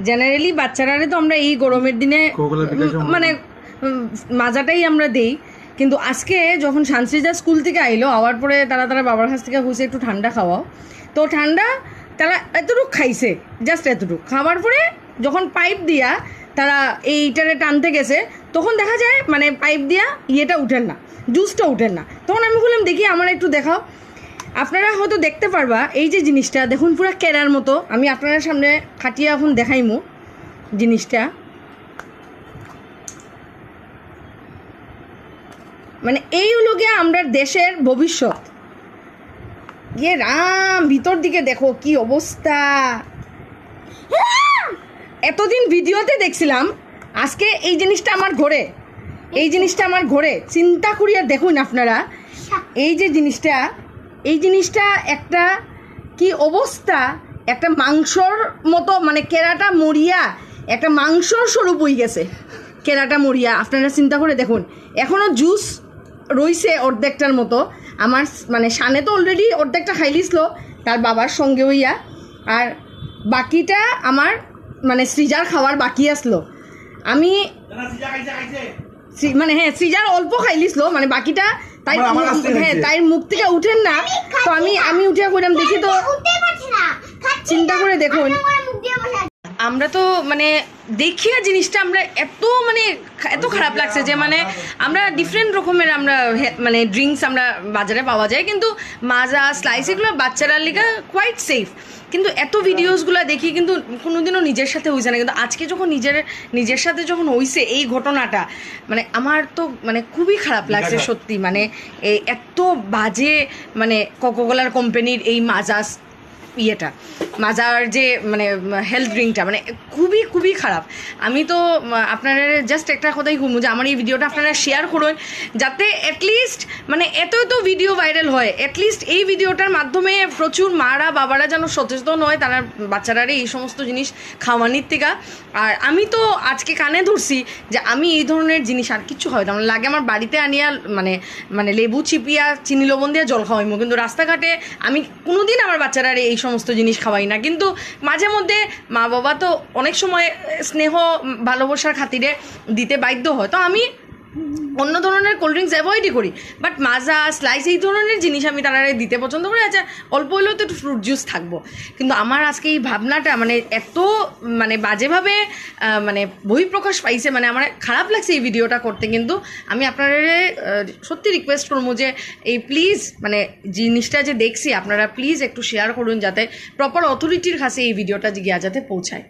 Generally বাচ্চারারে তো আমরা এই গরমের দিনে মানে মাজাটাই আমরা দেই, কিন্তু আজকে যখন শান্তিজা স্কুল থেকে আইলো আওয়ার পরে তারা বাবার কাছ থেকে বসে একটু ঠান্ডা খাওয়াও, তো ঠান্ডা তারা এতটুকু খাইছে, জাস্ট এতটুকু খাওয়ার পরে যখন পাইপ দিয়া তারা এইটারে টানতে গেছে তখন দেখা যায় মানে পাইপ দিয়া ইয়েটা উঠেন না, জুসটা উঠেন না। তখন আমি বললাম দেখি আমার একটু দেখাও। আপনারা হয়তো দেখতে পারবা এই যে জিনিসটা দেখুন পুরো কেরার মতো, আমি আপনার সামনে খাটিয়ে এখন দেখাইমু জিনিসটা। মানে এই হলো গিয়ে আমরা দেশের ভবিষ্যৎ। ইয়ে রাম, ভিতর দিকে দেখো কি অবস্থা। এতদিন ভিডিওতে দেখছিলাম, আজকে এই জিনিসটা আমার ঘরে, এই জিনিসটা আমার ঘরে চিন্তা করিয়া দেখুন আপনারা। এই যে জিনিসটা, এই জিনিসটা একটা কি অবস্থা, একটা মাংসর মতো, মানে কেরাটা মরিয়া একটা মাংসর স্বরূপ হয়ে গেছে কেরাটা মরিয়া। আপনারা চিন্তা করে দেখুন, এখনও জুস রইছে অর্ধেকটার মতো। আমার মানে সানে তো অলরেডি অর্ধেকটা খাইলিছিল তার বাবার সঙ্গে হইয়া, আর বাকিটা আমার মানে সৃজার খাওয়ার বাকি আসলো। আমি মানে হ্যাঁ সৃজার অল্প খাইলিছিল, মানে বাকিটা তাই হ্যাঁ তাই মুখ থেকে উঠেন না। তো আমি উঠে কইলাম দেখি তো, চিন্তা করে দেখুন। আমরা তো মানে দেখিয়া জিনিসটা আমরা এত খারাপ লাগছে যে মানে আমরা ডিফারেন্ট রকমের আমরা মানে ড্রিঙ্কস আমরা বাজারে পাওয়া যায়, কিন্তু মাজা স্লাইস এগুলো বাচ্চারার লিগা কোয়াইট সেফ, কিন্তু এত ভিডিওসগুলো দেখি কিন্তু কোনোদিনও নিজের সাথে হয়েছে না। কিন্তু আজকে যখন নিজের সাথে যখন হয়েছে এই ঘটনাটা, মানে আমার তো মানে খুবই খারাপ লাগছে সত্যি। মানে এত বাজে মানে কোকাকোলার কোম্পানির এই মাজাস ইয়েটা, মাজার যে মানে হেলথ ড্রিঙ্কটা মানে খুবই খুবই খারাপ। আমি তো আপনারা জাস্ট একটা কথাই বলবো যে আমার এই ভিডিওটা আপনারা শেয়ার করুন, যাতে অ্যাটলিস্ট মানে এত ভিডিও ভাইরাল হয়, অ্যাটলিস্ট এই ভিডিওটার মাধ্যমে প্রচুর মারা বাবারা যেন সচেতন হয় তারা বাচ্চারারে এই সমস্ত জিনিস খাওয়ানির থেকে। আর আমি তো আজকে কানে ধরছি যে আমি এই ধরনের জিনিস আর কিচ্ছু হয় না লাগে আমার বাড়িতে আনিয়া মানে লেবু চিপিয়া চিনি লবণ দিয়ে জল খাওয়াইমো, কিন্তু রাস্তাঘাটে আমি কোনোদিন আমার বাচ্চারারে এই সমস্ত জিনিস খাওয়াই না। কিন্তু মাঝে মধ্যে মা বাবা তো অনেক সময় স্নেহ ভালোবাসার খাতিরে দিতে বাধ্য হয়, তো আমি অন্য ধরনের কোল্ড ড্রিঙ্কস অ্যাভয়েডই করি, বাট মাজা স্লাইস এই ধরনের জিনিস আমি তারা দিতে পছন্দ করি। আচ্ছা অল্প হলেও তো একটু ফ্রুট জুস থাকবো, কিন্তু আমার আজকে এই ভাবনাটা মানে এত মানে বাজেভাবে মানে বহিঃপ্রকাশ পাইছে, মানে আমার খারাপ লাগছে এই ভিডিওটা করতে। কিন্তু আমি আপনারা সত্যি রিকোয়েস্ট করবো যে এই প্লিজ মানে জিনিসটা যে দেখছি আপনারা প্লিজ একটু শেয়ার করুন, যাতে প্রপার অথরিটির কাছে এই ভিডিওটা গিয়া যাতে পৌঁছায়।